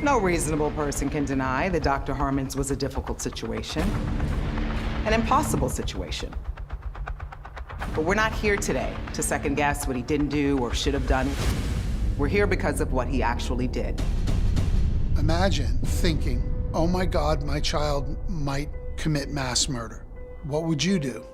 No reasonable person can deny that Dr. Harmon's was a difficult situation, an impossible situation. But we're not here today to second guess what he didn't do or should have done. We're here because of what he actually did. Imagine thinking, oh my God, my child might commit mass murder. What would you do?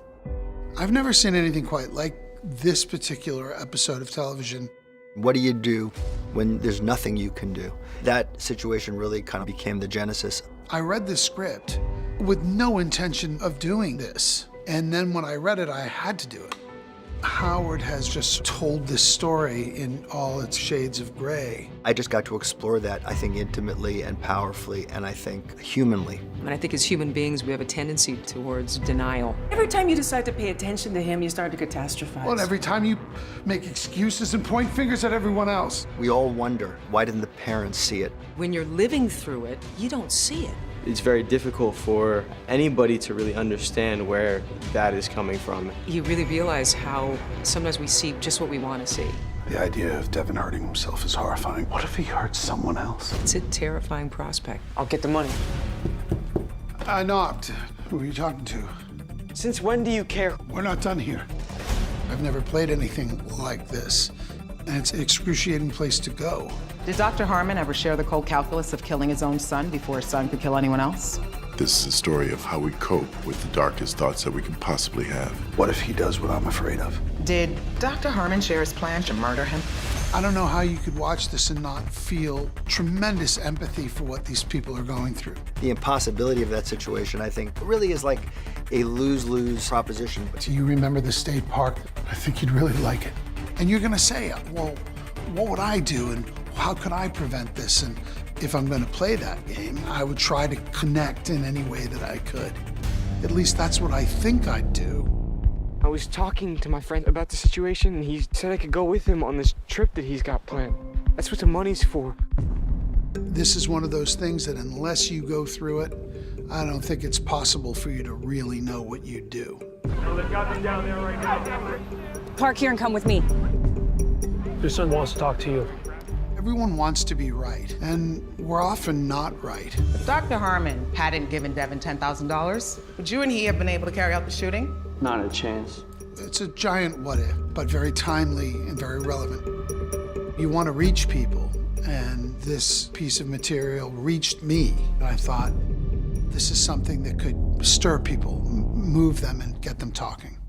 I've never seen anything quite like this particular episode of television. What do you do when there's nothing you can do? That situation really kind of became the genesis. I read this script with no intention of doing this. And then when I read it, I had to do it. Howard has just told this story in all its shades of gray. I just got to explore that, I think, intimately and powerfully, and I think humanly. And I think as human beings, we have a tendency towards denial. Every time you decide to pay attention to him, you start to catastrophize. Well, every time you make excuses and point fingers at everyone else. We all wonder, why didn't the parents see it? When you're living through it, you don't see it. It's very difficult for anybody to really understand where that is coming from. You really realize how sometimes we see just what we want to see. The idea of Devin hurting himself is horrifying. What if he hurts someone else? It's a terrifying prospect. I'll get the money. I knocked. Who are you talking to? Since when do you care? We're not done here. I've never played anything like this, and it's an excruciating place to go. Did Dr. Harmon ever share the cold calculus of killing his own son before his son could kill anyone else? This is a story of how we cope with the darkest thoughts that we can possibly have. What if he does what I'm afraid of? Did Dr. Harmon share his plan to murder him? I don't know how you could watch this and not feel tremendous empathy for what these people are going through. The impossibility of that situation, I think, really is like a lose-lose proposition. Do you remember the state park? I think you'd really like it. And you're gonna say, well, what would I do and how could I prevent this? And if I'm gonna play that game, I would try to connect in any way that I could. At least that's what I think I'd do. I was talking to my friend about the situation, and he said I could go with him on this trip that he's got planned. That's what the money's for. This is one of those things that unless you go through it, I don't think it's possible for you to really know what you do. They've got them down there right now. Park here and come with me. Your son wants to talk to you. Everyone wants to be right, and we're often not right. If Dr. Harmon hadn't given Devin $10,000, would you and he have been able to carry out the shooting? Not a chance. It's a giant what if, but very timely and very relevant. You want to reach people, and this piece of material reached me. And I thought, this is something that could stir people, move them, and get them talking.